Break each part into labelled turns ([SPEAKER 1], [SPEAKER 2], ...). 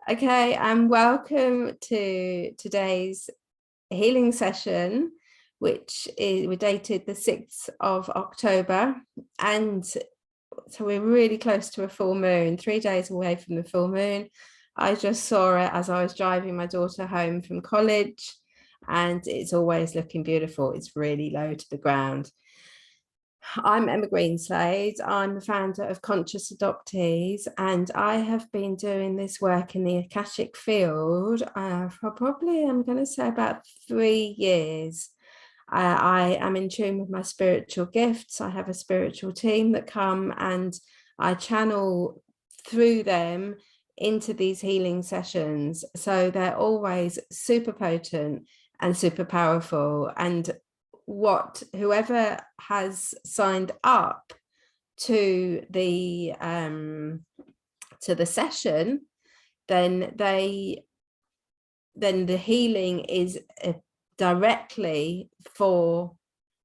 [SPEAKER 1] Okay, and welcome to today's healing session, which is we're dated the 6th of October. And so we're really close to a full moon, 3 days away from the full moon. I just saw it as I was driving my daughter home from college, and it's always looking beautiful. It's really low to the ground. I'm Emma Greenslade. I'm the founder of Conscious Adoptees, and I have been doing this work in the Akashic field for probably, I'm going to say, about 3 years. I am in tune with my spiritual gifts. I have a spiritual team that come and I channel through them into these healing sessions. So they're always super potent and super powerful. And whoever has signed up to the session, then the healing is directly for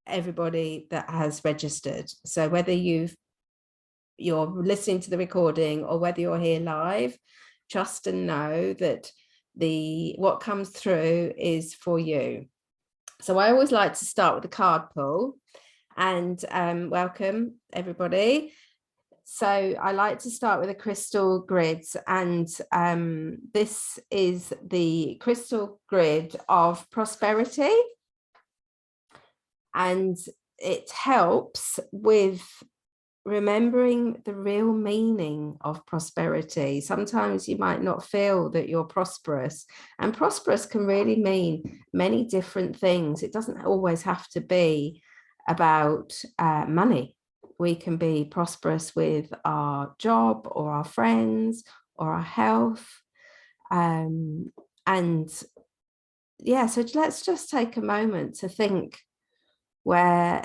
[SPEAKER 1] everybody that has registered. So whether you're listening to the recording or whether you're here live, trust and know that what comes through is for you. So I always like to start with a card pull, and welcome everybody. So I like to start with a crystal grid, and this is the crystal grid of prosperity, and it helps with remembering the real meaning of prosperity. Sometimes you might not feel that you're prosperous, and prosperous can really mean many different things. It doesn't always have to be about money. We can be prosperous with our job or our friends or our health. And yeah, so let's just take a moment to think where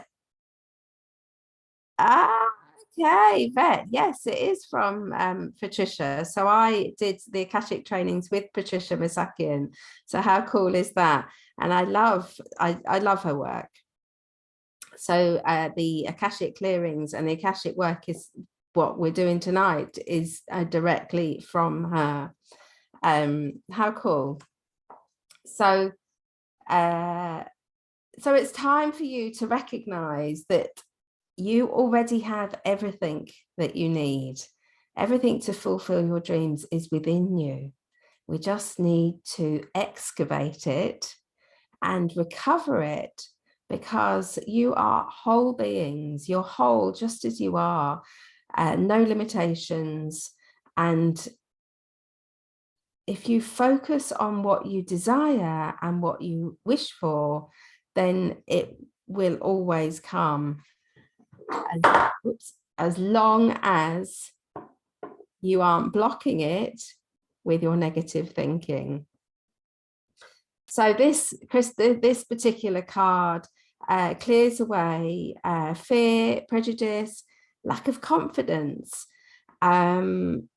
[SPEAKER 1] okay, Vet. Yes, it is from Patricia. So I did the Akashic trainings with Patricia Masakian. So how cool is that? And I love her work. So the Akashic clearings and the Akashic work is what we're doing tonight, is directly from her. How cool. So so it's time for you to recognize that you already have everything that you need. Everything to fulfill your dreams is within you. We just need to excavate it and recover it, because you are whole beings. You're whole just as you are, no limitations. And if you focus on what you desire and what you wish for, then it will always come. As long as you aren't blocking it with your negative thinking. So this particular card clears away fear, prejudice, lack of confidence, and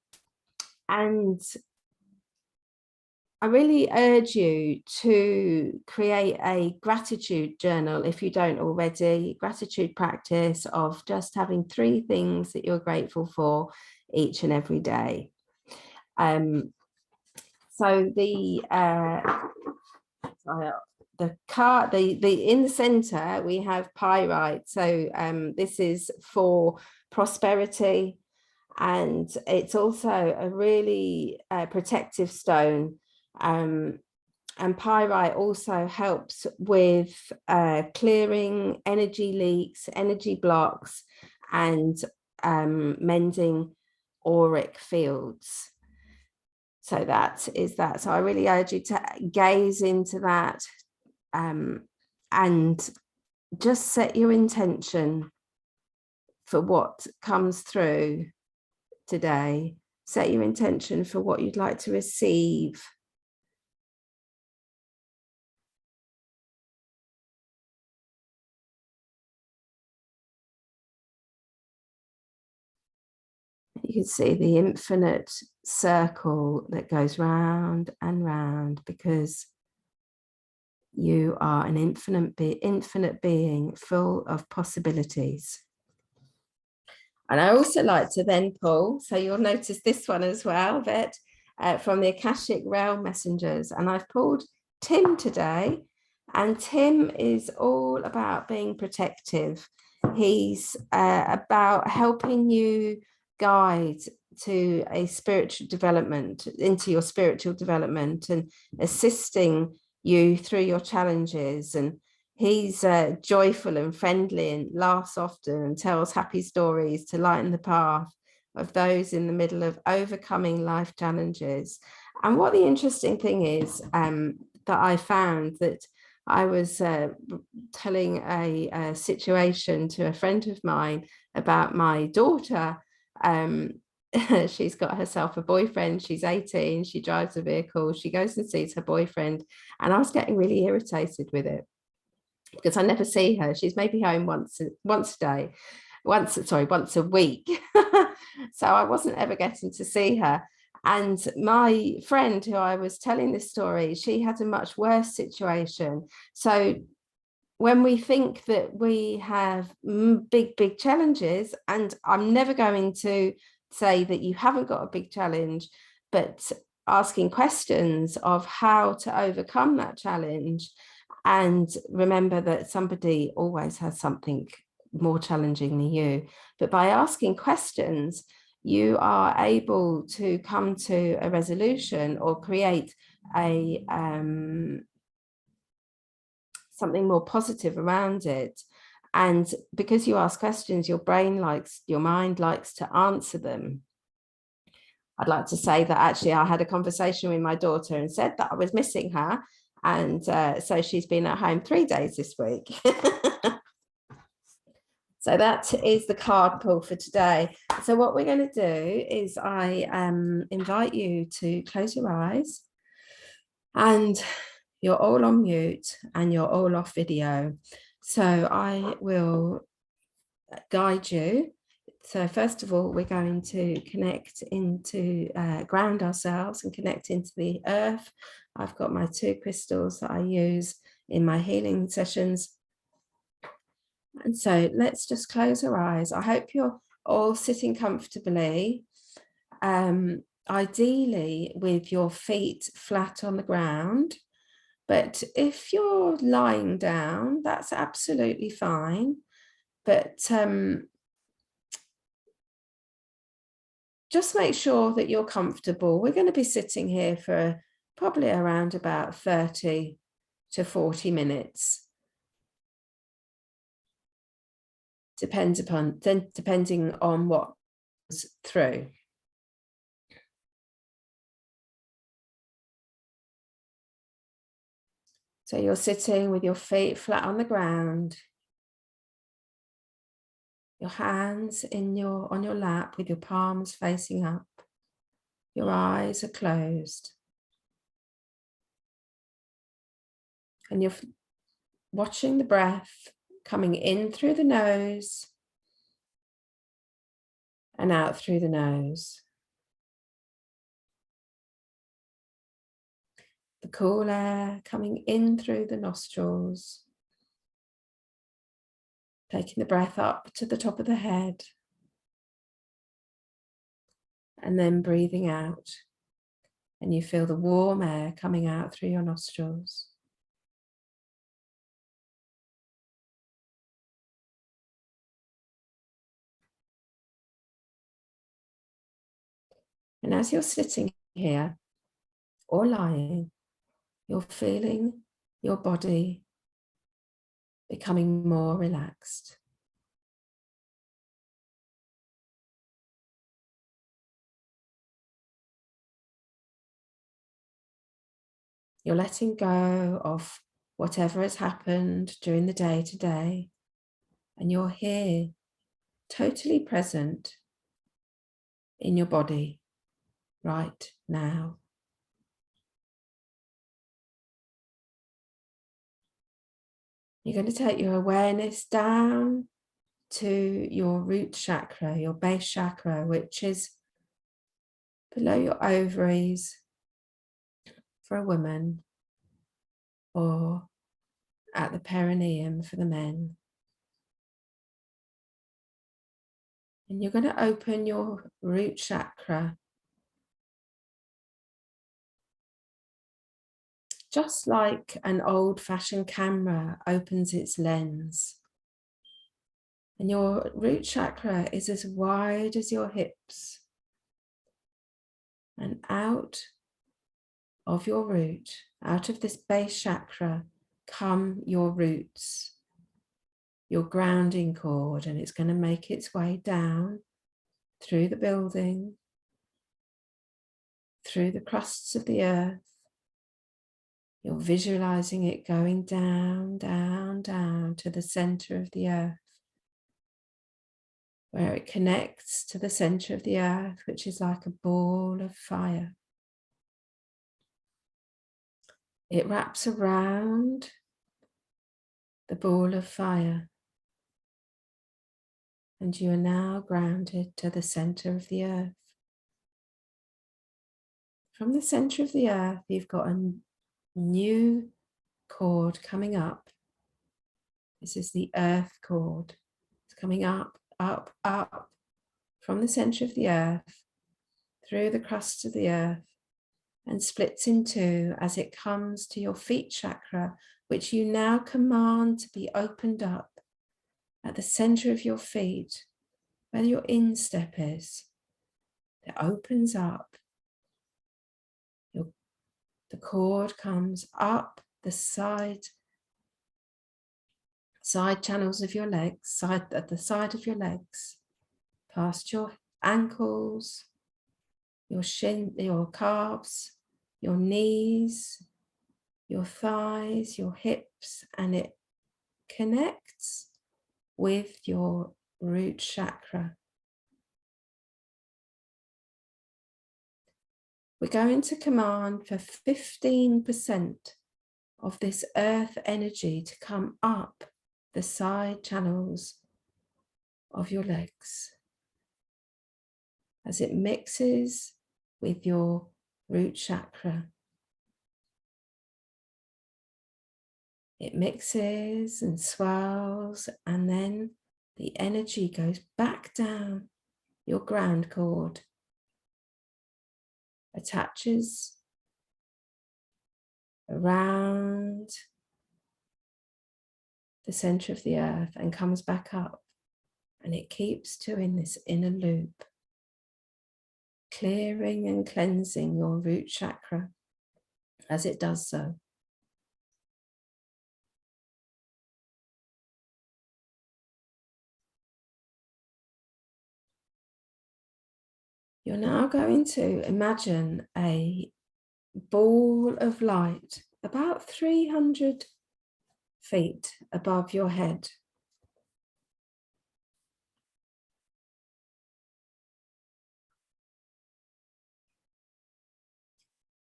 [SPEAKER 1] I really urge you to create a gratitude journal, if you don't already, gratitude practice of just having 3 things that you're grateful for each and every day. So the card, in the center, we have pyrite. So this is for prosperity, and it's also a really protective stone. And pyrite also helps with clearing energy leaks, energy blocks, and mending auric fields. So that is that. So I really urge you to gaze into that and just set your intention for what comes through today. Set your intention for what you'd like to receive. You can see the infinite circle that goes round and round, because you are an infinite being full of possibilities. And I also like to then pull, so you'll notice this one as well, Vet, from the Akashic realm messengers, and I've pulled Tim today, and Tim is all about being protective. He's about helping you guide to a spiritual development, into your spiritual development, and assisting you through your challenges. And he's joyful and friendly and laughs often and tells happy stories to lighten the path of those in the middle of overcoming life challenges. And what the interesting thing is, that I found, that I was telling a situation to a friend of mine about my daughter. She's got herself a boyfriend. She's 18. She drives a vehicle. She goes and sees her boyfriend. And I was getting really irritated with it because I never see her. She's maybe home once a week. So I wasn't ever getting to see her. And my friend who I was telling this story, she had a much worse situation. So when we think that we have big challenges, and I'm never going to say that you haven't got a big challenge, but asking questions of how to overcome that challenge, and remember that somebody always has something more challenging than you. But by asking questions, you are able to come to a resolution or create a something more positive around it. And because you ask questions, your mind likes to answer them. I'd like to say that actually I had a conversation with my daughter and said that I was missing her. And so she's been at home 3 days this week. So that is the card pull for today. So what we're going to do is I invite you to close your eyes, and you're all on mute and you're all off video. So I will guide you. So first of all, we're going to connect into, ground ourselves and connect into the earth. I've got my 2 crystals that I use in my healing sessions. And so let's just close our eyes. I hope you're all sitting comfortably, ideally with your feet flat on the ground. But if you're lying down, that's absolutely fine. But just make sure that you're comfortable. We're going to be sitting here for probably around about 30 to 40 minutes. Depending on what's through. So you're sitting with your feet flat on the ground, your hands on your lap with your palms facing up. Your eyes are closed. And you're watching the breath coming in through the nose and out through the nose. The cool air coming in through the nostrils, taking the breath up to the top of the head, and then breathing out. And you feel the warm air coming out through your nostrils. And as you're sitting here or lying, you're feeling your body becoming more relaxed. You're letting go of whatever has happened during the day today, and you're here, totally present in your body right now. You're going to take your awareness down to your root chakra, your base chakra, which is below your ovaries for a woman, or at the perineum for the men. And you're going to open your root chakra just like an old-fashioned camera opens its lens. And your root chakra is as wide as your hips. And out of your root, out of this base chakra, come your roots, your grounding cord, and it's going to make its way down through the building, through the crusts of the earth. You're visualizing it going down, down, down to the center of the earth, where it connects to the center of the earth, which is like a ball of fire. It wraps around the ball of fire, and you are now grounded to the center of the earth. From the center of the earth, you've got a new cord coming up. This is the earth cord. It's coming up, up, up from the center of the earth, through the crust of the earth, and splits in two as it comes to your feet chakra, which you now command to be opened up at the center of your feet, where your instep is. It opens up. The cord comes up the side channels of your legs, at the side of your legs, past your ankles, your shin, your calves, your knees, your thighs, your hips, and it connects with your root chakra. We're going to command for 15% of this earth energy to come up the side channels of your legs as it mixes with your root chakra. It mixes and swells, and then the energy goes back down your ground cord, attaches around the center of the earth and comes back up, and it keeps doing this inner loop, clearing and cleansing your root chakra as it does so. You're now going to imagine a ball of light about 300 feet above your head.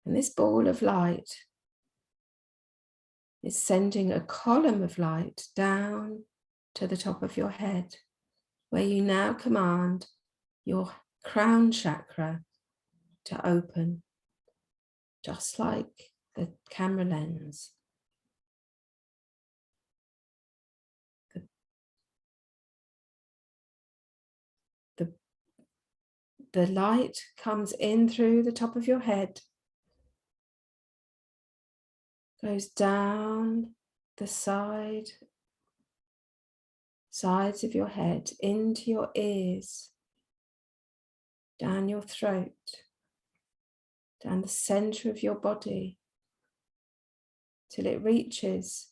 [SPEAKER 1] And this ball of light is sending a column of light down to the top of your head, where you now command your crown chakra to open, just like the camera lens. The light comes in through the top of your head, goes down the sides of your head, into your ears, down your throat, down the center of your body, till it reaches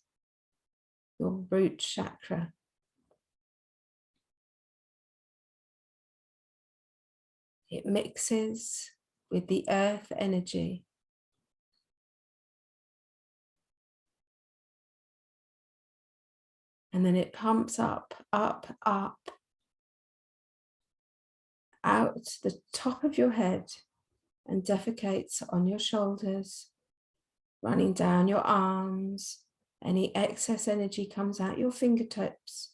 [SPEAKER 1] your root chakra. It mixes with the earth energy. And then it pumps up, up, up, out the top of your head and defecates on your shoulders, running down your arms. Any excess energy comes out your fingertips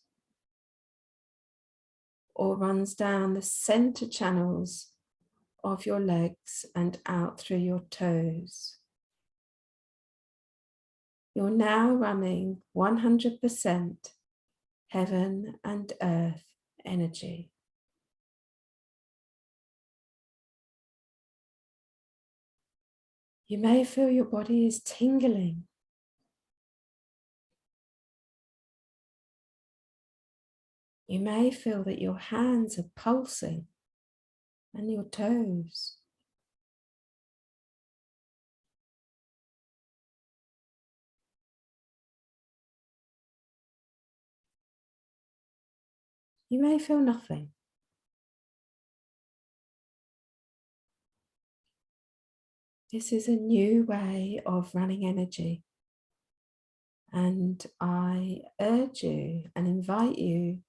[SPEAKER 1] or runs down the center channels of your legs and out through your toes. You're now running 100% heaven and earth energy. You may feel your body is tingling. You may feel that your hands are pulsing and your toes. You may feel nothing. This is a new way of running energy. And I urge you and invite you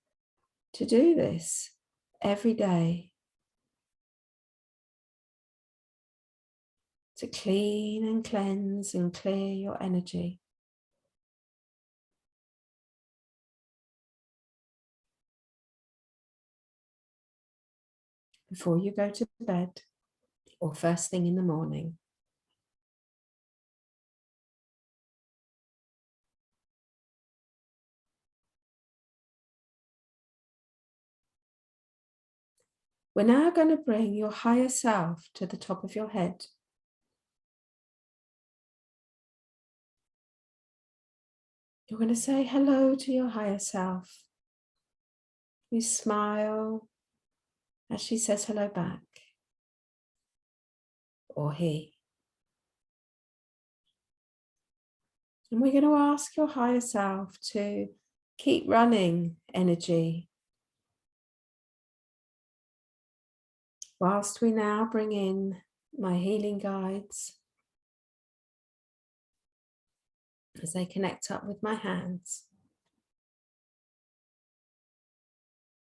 [SPEAKER 1] to do this every day, to clean and cleanse and clear your energy. Before you go to bed or first thing in the morning. We're now going to bring your higher self to the top of your head. You're going to say hello to your higher self. You smile as she says hello back, or he. And we're going to ask your higher self to keep running energy whilst we now bring in my healing guides as they connect up with my hands.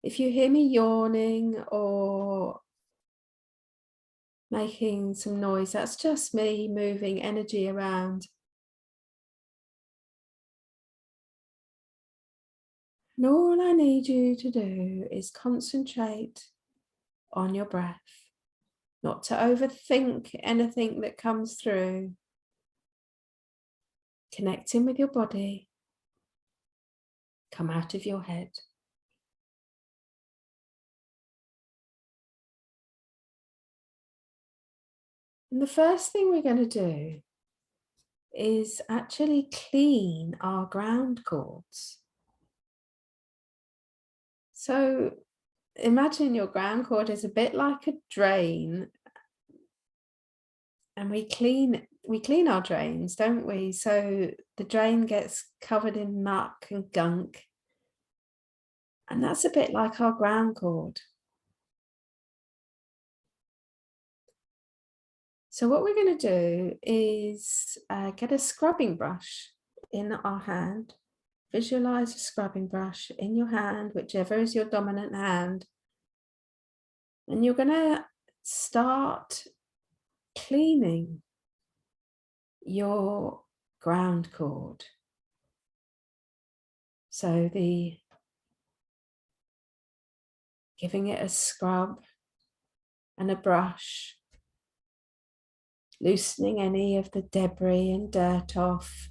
[SPEAKER 1] If you hear me yawning or making some noise, that's just me moving energy around. And all I need you to do is concentrate on your breath, not to overthink anything that comes through. Connecting with your body, come out of your head. And the first thing we're going to do is actually clean our ground cords. So imagine your ground cord is a bit like a drain, and we clean our drains, don't we? So the drain gets covered in muck and gunk, and that's a bit like our ground cord. So what we're going to do is get a scrubbing brush in our hand. Visualize a scrubbing brush in your hand, whichever is your dominant hand. And you're going to start cleaning your ground cord. So giving it a scrub and a brush, loosening any of the debris and dirt off.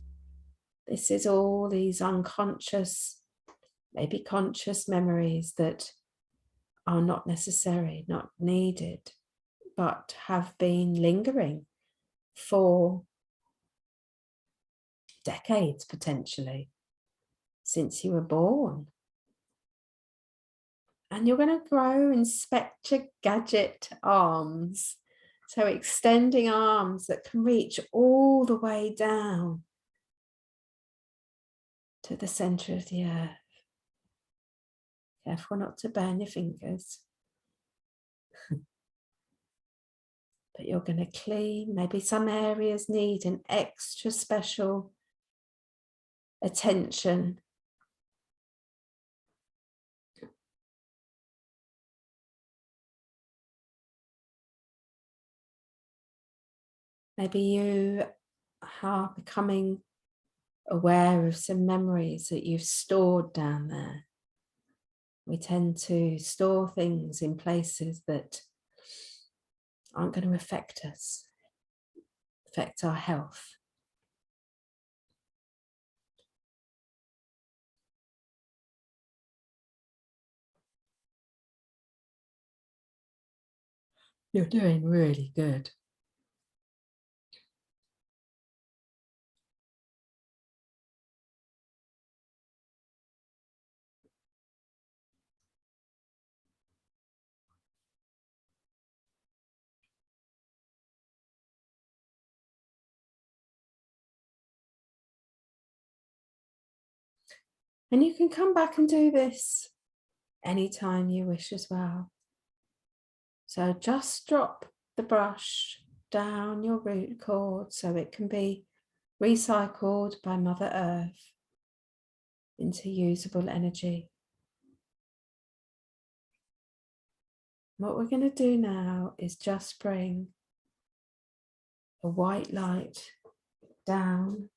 [SPEAKER 1] This is all these unconscious, maybe conscious memories that are not necessary, not needed, but have been lingering for decades potentially, since you were born. And you're going to grow Inspector Gadget arms. So extending arms that can reach all the way down to the center of the earth. Careful not to burn your fingers. But you're going to clean. Maybe some areas need an extra special attention. Maybe you are becoming aware of some memories that you've stored down there. We tend to store things in places that aren't going to affect us, affect our health. You're doing really good. And you can come back and do this anytime you wish as well. So just drop the brush down your root cord so it can be recycled by Mother Earth into usable energy. What we're going to do now is just bring a white light down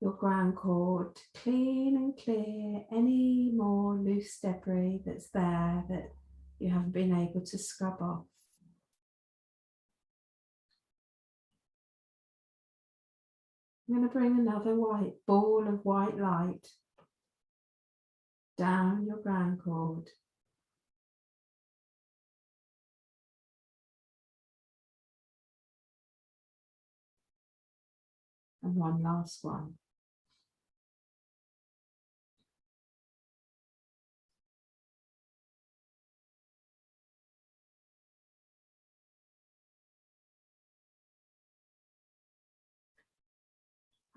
[SPEAKER 1] your ground cord to clean and clear any more loose debris that's there that you haven't been able to scrub off. I'm going to bring another white ball of white light down your ground cord. And one last one.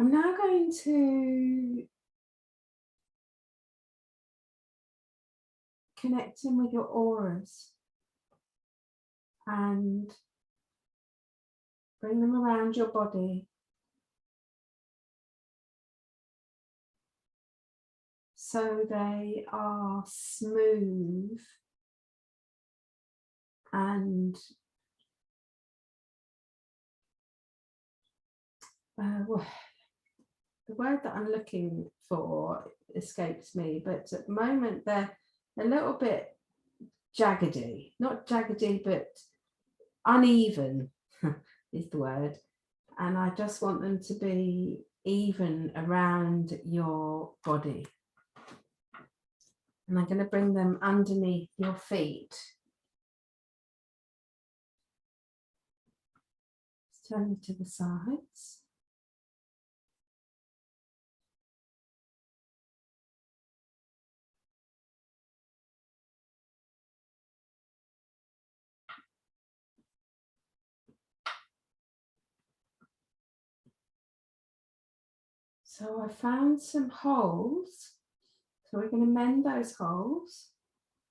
[SPEAKER 1] I'm now going to connect in with your auras and bring them around your body. So they are smooth and the word that I'm looking for escapes me, but at the moment they're a little bit jaggedy, not jaggedy, but uneven is the word. And I just want them to be even around your body. And I'm going to bring them underneath your feet. Let's turn to the sides. So I found some holes. So we're going to mend those holes.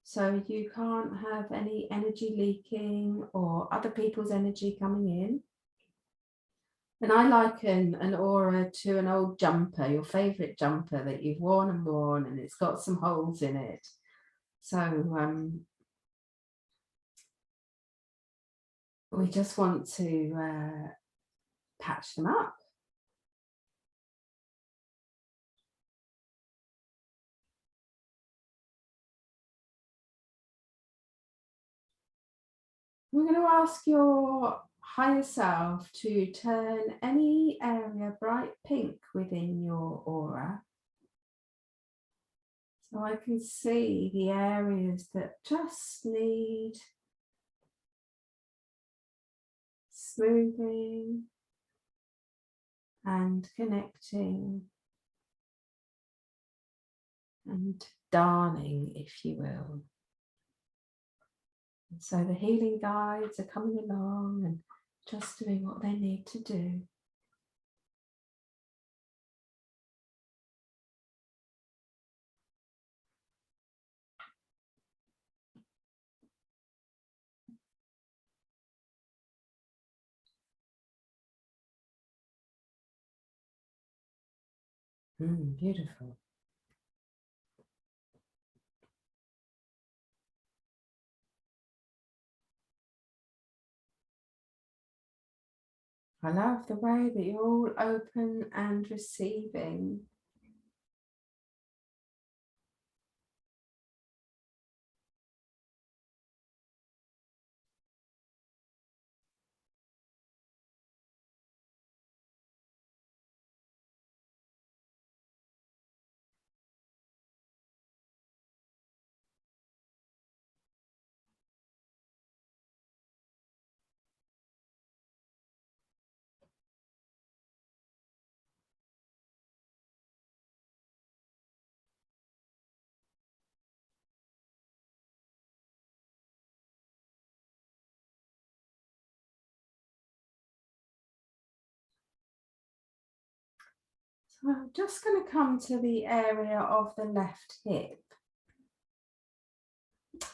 [SPEAKER 1] So you can't have any energy leaking or other people's energy coming in. And I liken an aura to an old jumper, your favourite jumper that you've worn and it's got some holes in it. So we just want to patch them up. We're going to ask your higher self to turn any area bright pink within your aura. So I can see the areas that just need smoothing and connecting and darning, if you will. And so the healing guides are coming along and just doing what they need to do. Beautiful. I love the way that you're all open and receiving. So I'm just going to come to the area of the left hip.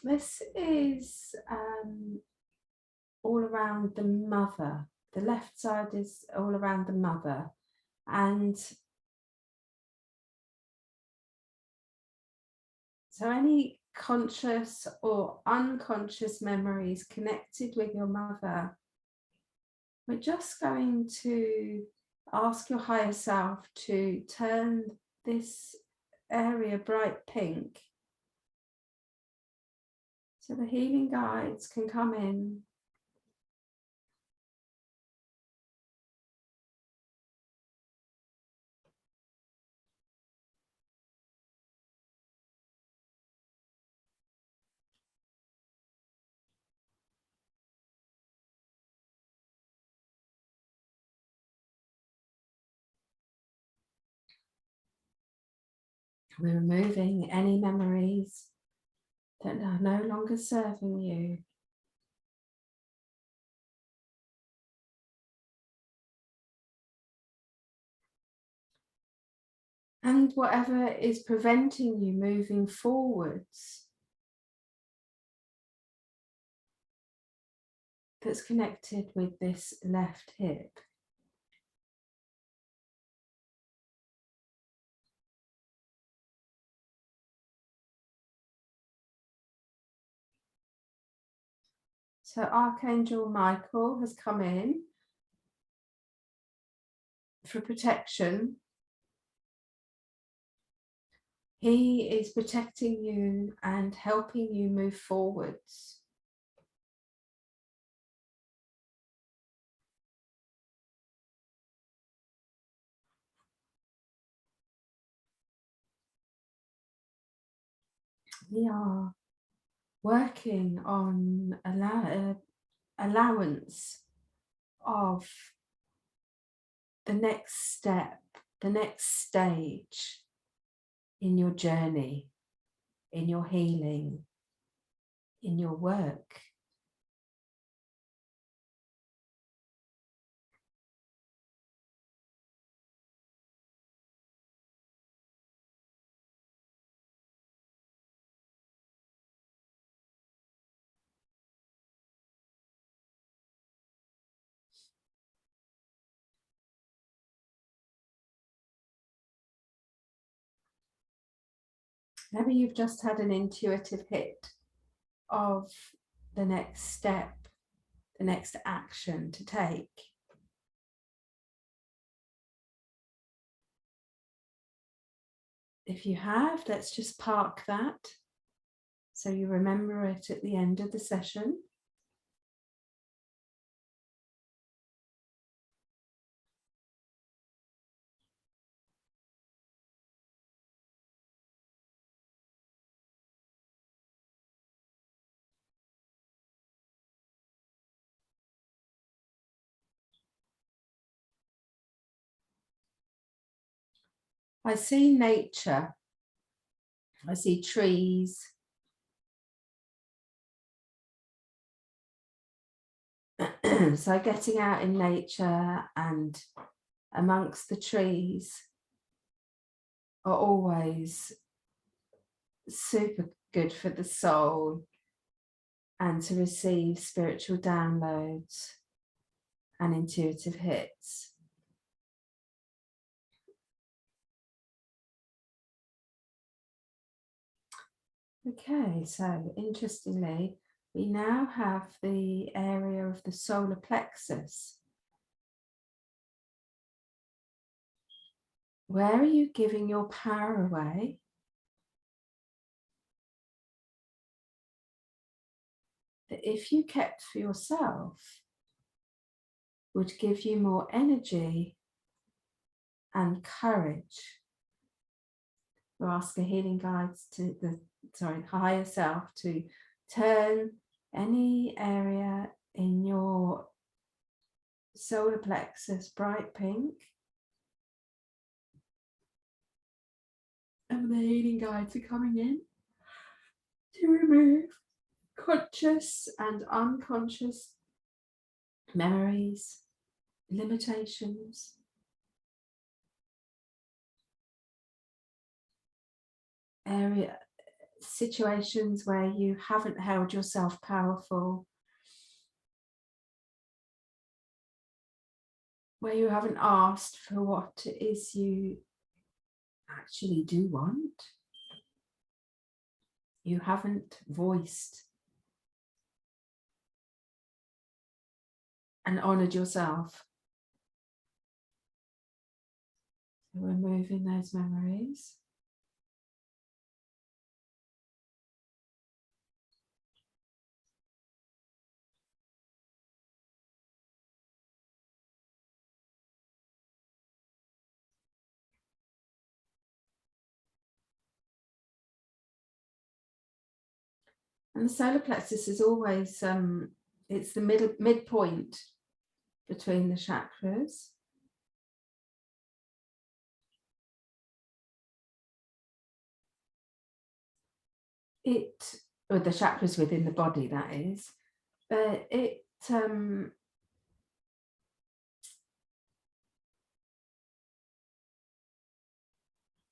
[SPEAKER 1] This is all around the mother. The left side is all around the mother. And so any conscious or unconscious memories connected with your mother, we're just going to ask your higher self to turn this area bright pink so the healing guides can come in. We're removing any memories that are no longer serving you. And whatever is preventing you moving forwards, that's connected with this left hip. So Archangel Michael has come in for protection. He is protecting you and helping you move forwards. We are working on allowance of the next step, the next stage in your journey, in your healing, in your work. Maybe you've just had an intuitive hit of the next step, the next action to take. If you have, let's just park that so you remember it at the end of the session. I see nature. I see trees. So getting out in nature and amongst the trees are always super good for the soul and to receive spiritual downloads and intuitive hits. Okay, so interestingly, we now have the area of the solar plexus. Where are you giving your power away? That if you kept for yourself, would give you more energy and courage. We'll ask the healing guides to the higher self to turn any area in your solar plexus bright pink. And the healing guides are coming in to remove conscious and unconscious memories, limitations, area, situations where you haven't held yourself powerful, where you haven't asked for what it is you actually do want. You haven't voiced and honored yourself. So removing those memories. And the solar plexus is always, it's the midpoint between the chakras. Or the chakras within the body, that is. But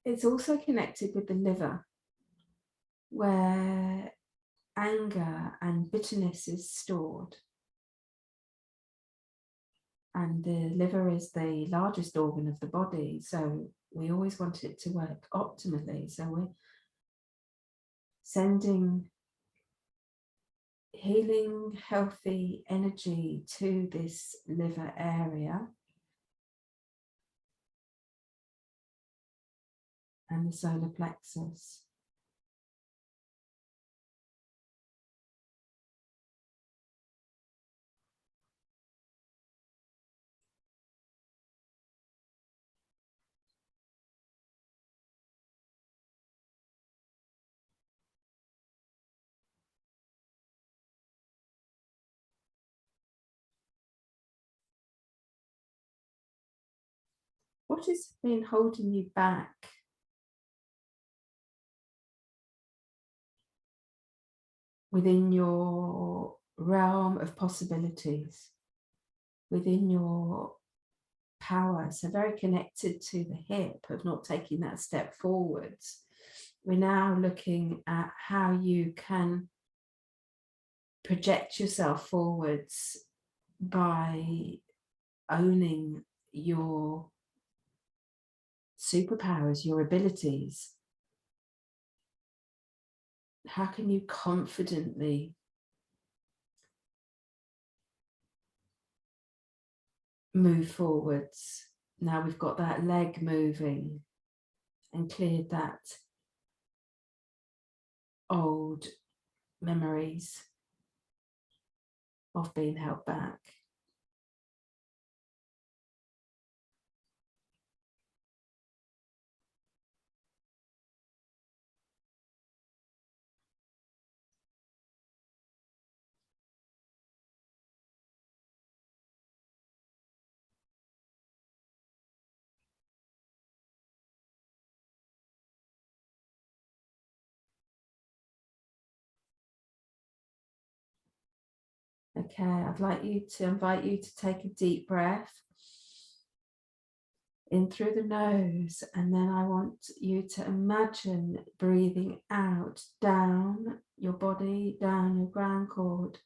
[SPEAKER 1] it's also connected with the liver, where anger and bitterness is stored. And the liver is the largest organ of the body, so we always want it to work optimally. So we're sending healing, healthy energy to this liver area and the solar plexus. What has been holding you back? Within your realm of possibilities, within your power, so very connected to the hip of not taking that step forwards. We're now looking at how you can project yourself forwards by owning your superpowers, your abilities. How can you confidently move forwards? Now we've got that leg moving and cleared that old memories of being held back. Okay, I'd like you to invite you to take a deep breath in through the nose, and then I want you to imagine breathing out down your body, down your ground cord,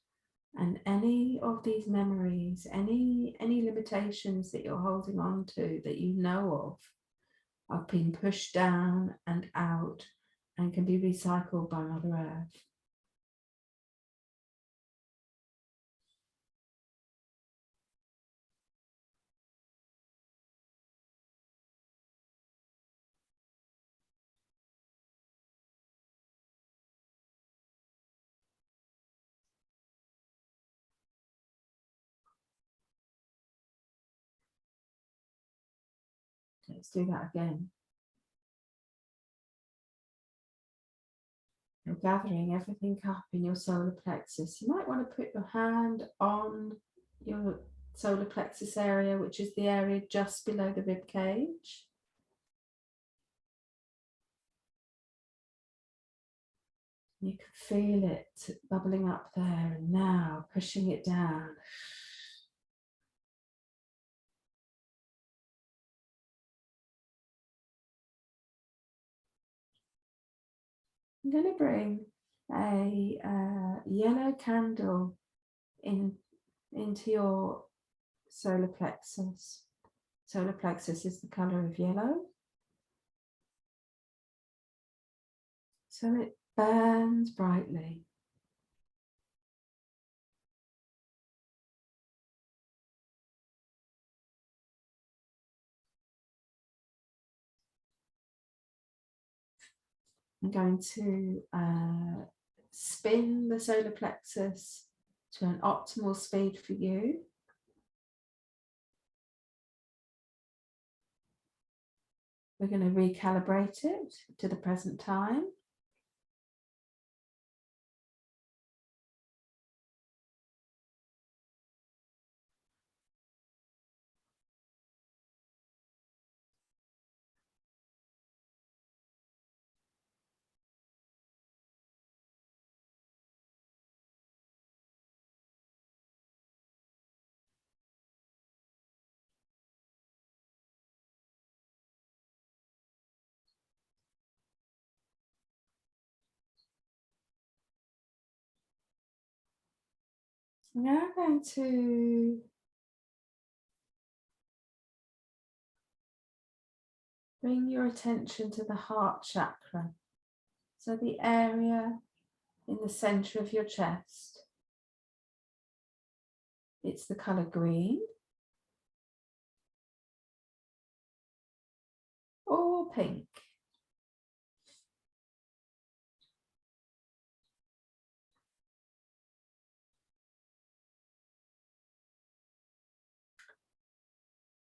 [SPEAKER 1] and any of these memories, any limitations that you're holding on to that you know of, are being pushed down and out and can be recycled by Mother Earth. Let's do that again. You're gathering everything up in your solar plexus. You might want to put your hand on your solar plexus area, which is the area just below the rib cage. You can feel it bubbling up there, and now pushing it down. I'm going to bring a yellow candle into your solar plexus. Solar plexus is the color of yellow. So it burns brightly. I'm going to spin the solar plexus to an optimal speed for you. We're going to recalibrate it to the present time. Now I'm going to bring your attention to the heart chakra. So the area in the center of your chest. It's the color green or pink.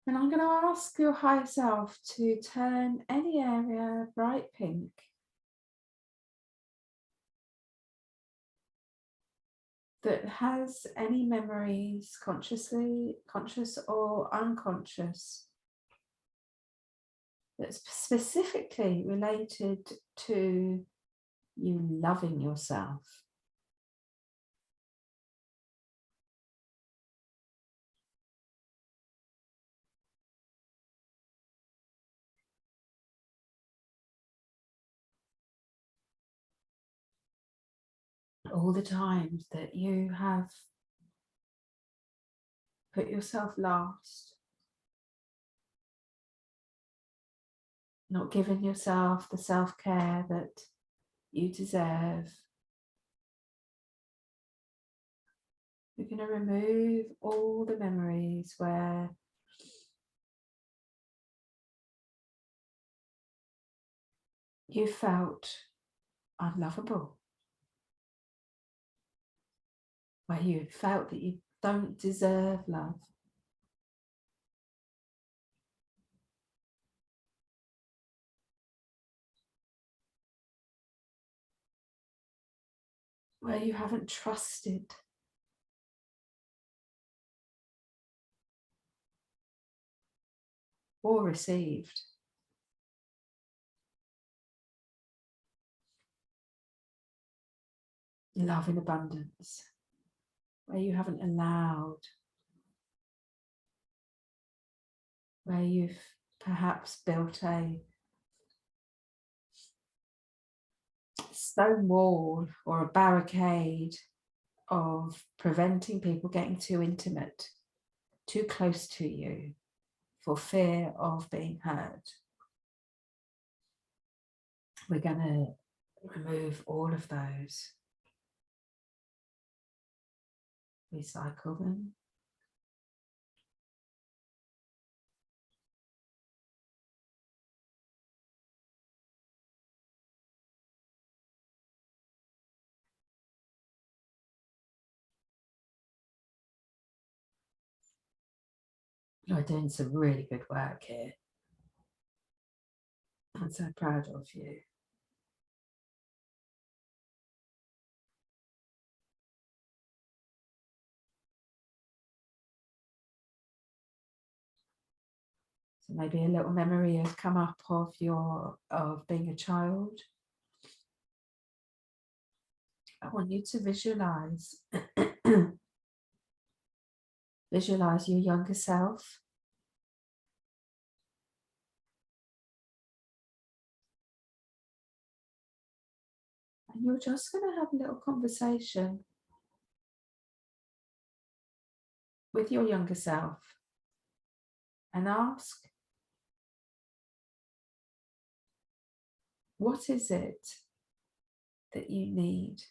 [SPEAKER 1] And I'm going to ask your higher self to turn any area bright pink that has any memories, conscious or unconscious, that's specifically related to you loving yourself. All the times that you have put yourself last, not given yourself the self-care that you deserve. You're going to remove all the memories where you felt unlovable, where you felt that you don't deserve love. Where you haven't trusted. Or received. Love in abundance. Where you haven't allowed. Where you've perhaps built a stone wall or a barricade of preventing people getting too intimate, too close to you, for fear of being hurt. We're going to remove all of those. Recycle them. You're doing some really good work here. I'm so proud of you. So maybe a little memory has come up of being a child. I want you to visualize visualize your younger self. And you're just going to have a little conversation with your younger self and ask, what is it that you need?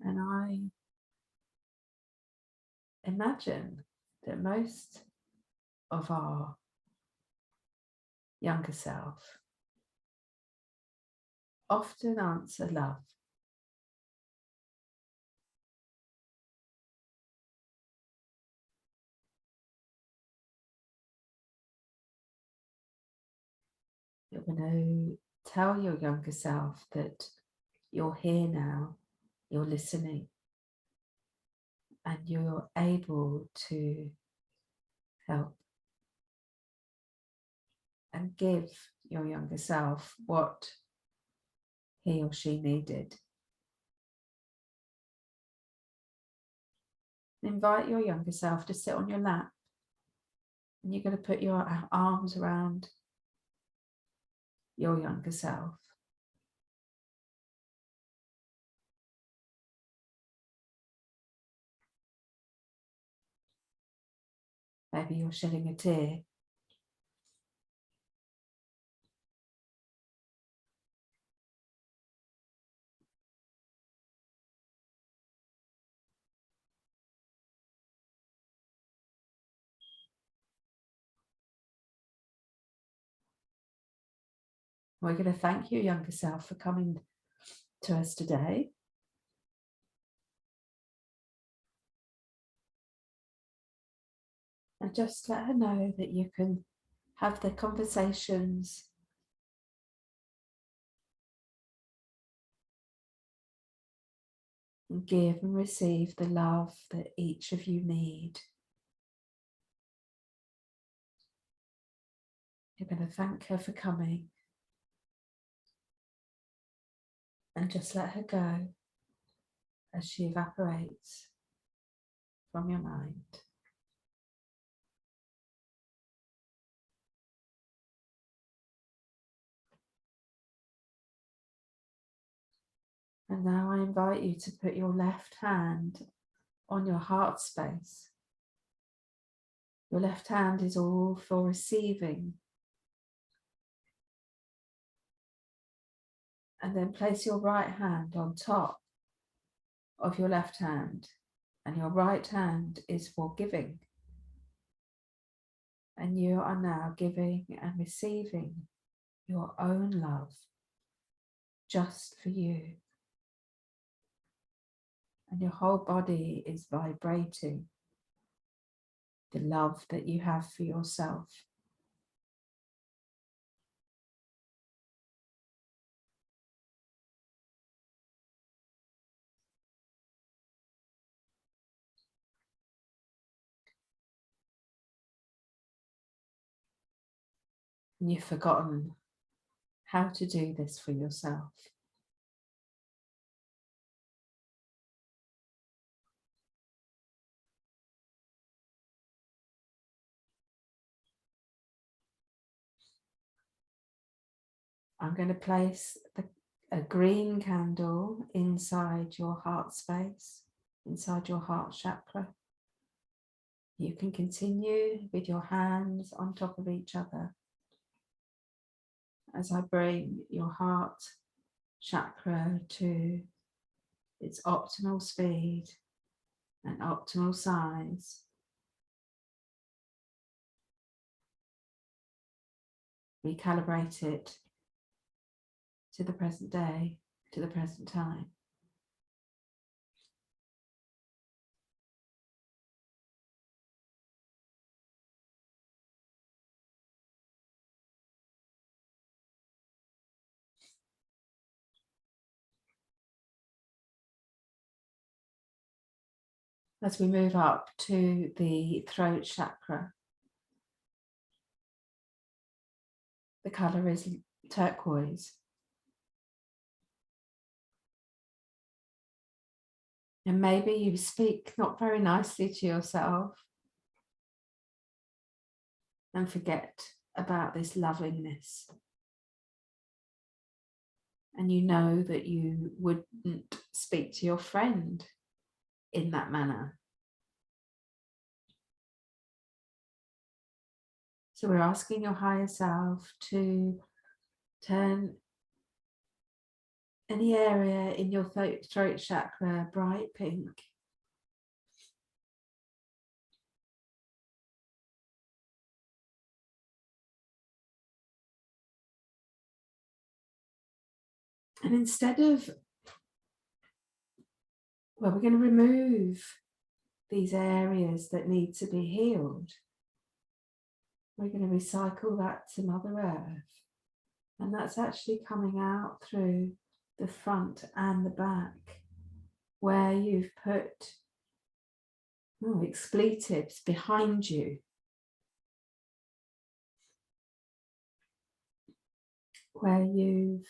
[SPEAKER 1] And I imagine that most of our younger self often answer love. You're going to tell your younger self that you're here now, you're listening, and you're able to help and give your younger self what he or she needed. Invite your younger self to sit on your lap, and you're going to put your arms around your younger self. Maybe you're shedding a tear. We're going to thank your younger self for coming to us today. And just let her know that you can have the conversations and give and receive the love that each of you need. You're going to thank her for coming and just let her go as she evaporates from your mind. And now I invite you to put your left hand on your heart space. Your left hand is all for receiving. And then place your right hand on top of your left hand. And your right hand is for giving. And you are now giving and receiving your own love just for you. And your whole body is vibrating the love that you have for yourself. And you've forgotten how to do this for yourself. I'm going to place a green candle inside your heart space, inside your heart chakra. You can continue with your hands on top of each other as I bring your heart chakra to its optimal speed and optimal size. Recalibrate it to the present day, to the present time. As we move up to the throat chakra, The colour is turquoise. And maybe you speak not very nicely to yourself and forget about this lovingness. And you know that you wouldn't speak to your friend in that manner. So we're asking your higher self to turn any area in your throat chakra bright pink. And instead of, well, we're going to remove these areas that need to be healed. We're going to recycle that to Mother Earth. And that's actually coming out through the front and the back, where you've put expletives behind you, where you've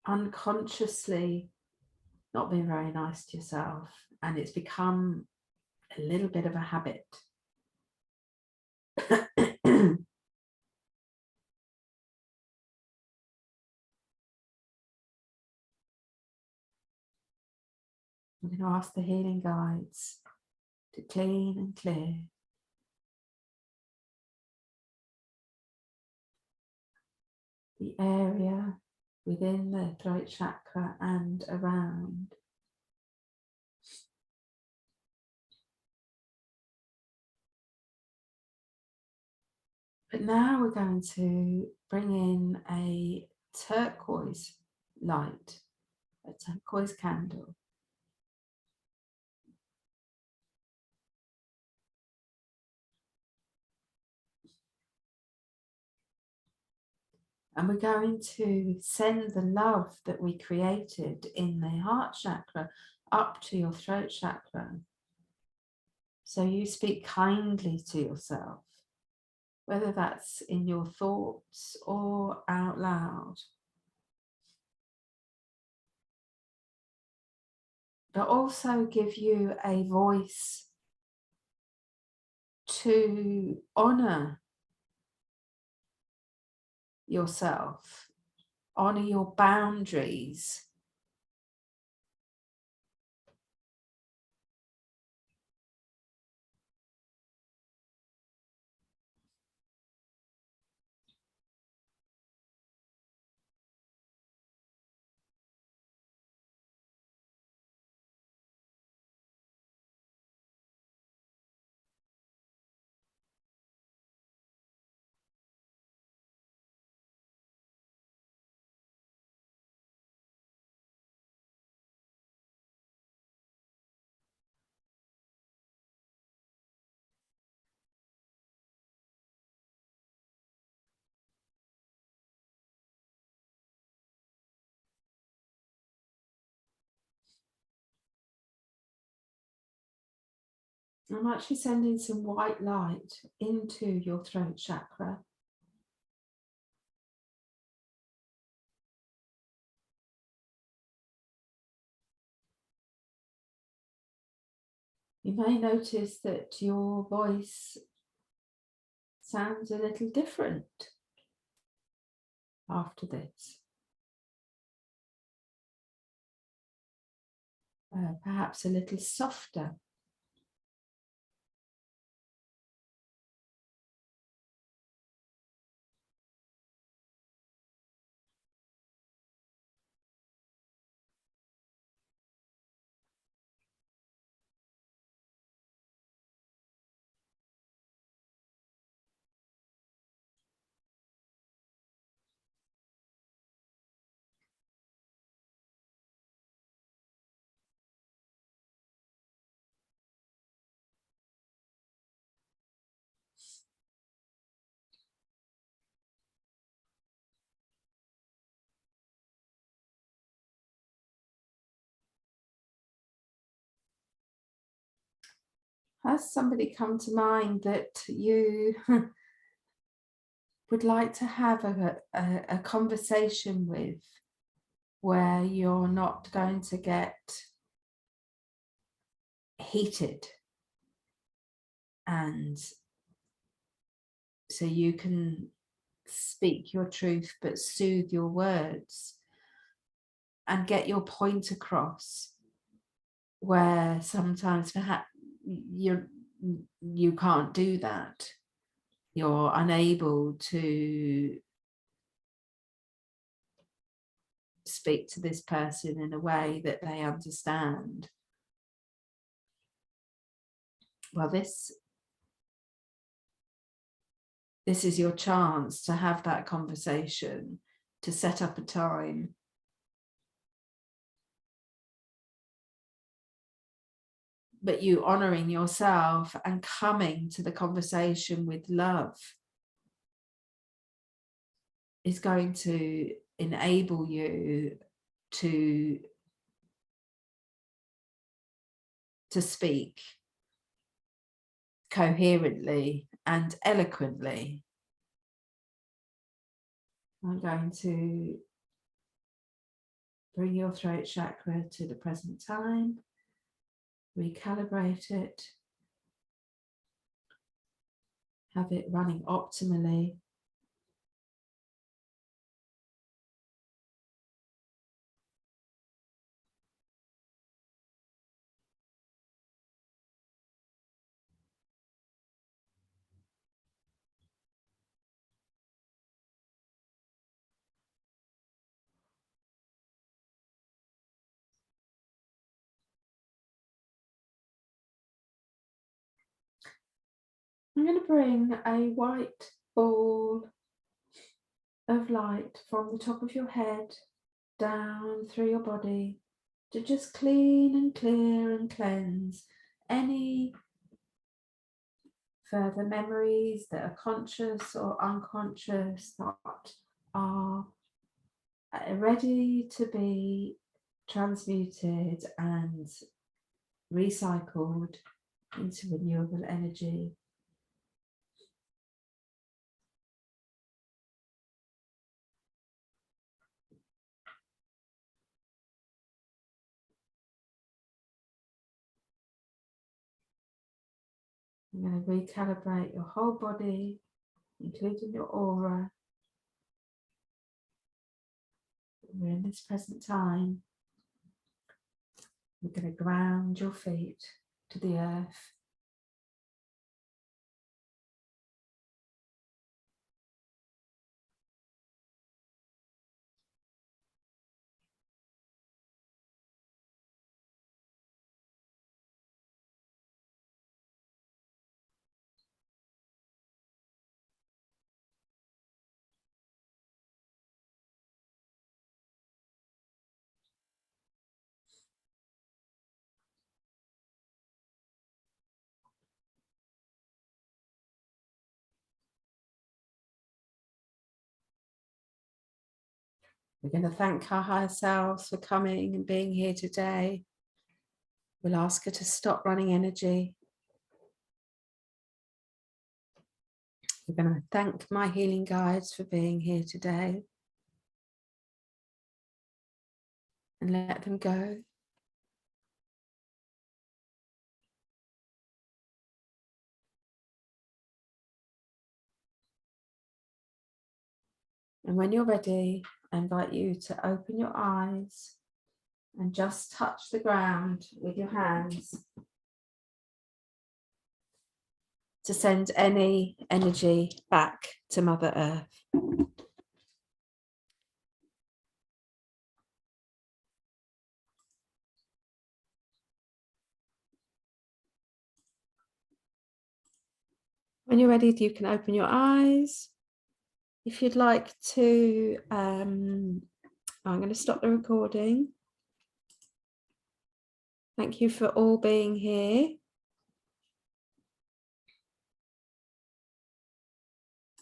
[SPEAKER 1] unconsciously not been very nice to yourself, and it's become a little bit of a habit. I'm going to ask the healing guides to clean and clear the area within the throat chakra and around. But now we're going to bring in a turquoise light, a turquoise candle. And we're going to send the love that we created in the heart chakra up to your throat chakra. So you speak kindly to yourself, whether that's in your thoughts or out loud. But also give you a voice to honor yourself, honor your boundaries. I'm actually sending some white light into your throat chakra. You may notice that your voice sounds a little different after this. Perhaps a little softer. Has somebody come to mind that you would like to have a conversation with, where you're not going to get heated, and so you can speak your truth but soothe your words and get your point across, where sometimes perhaps you can't do that. You're unable to speak to this person in a way that they understand. Well, this is your chance to have that conversation, to set up a time. But you honoring yourself and coming to the conversation with love is going to enable you to speak coherently and eloquently. I'm going to bring your throat chakra to the present time, recalibrate it, have it running optimally. I'm going to bring a white ball of light from the top of your head down through your body to just clean and clear and cleanse any further memories that are conscious or unconscious that are ready to be transmuted and recycled into renewable energy. I'm going to recalibrate your whole body, including your aura. We're in this present time. We're going to ground your feet to the earth. We're going to thank our higher selves for coming and being here today. We'll ask her to stop running energy. We're going to thank my healing guides for being here today. And let them go. And when you're ready, I invite you to open your eyes and just touch the ground with your hands to send any energy back to Mother Earth. When you're ready, you can open your eyes. If you'd like to, I'm going to stop the recording. Thank you for all being here.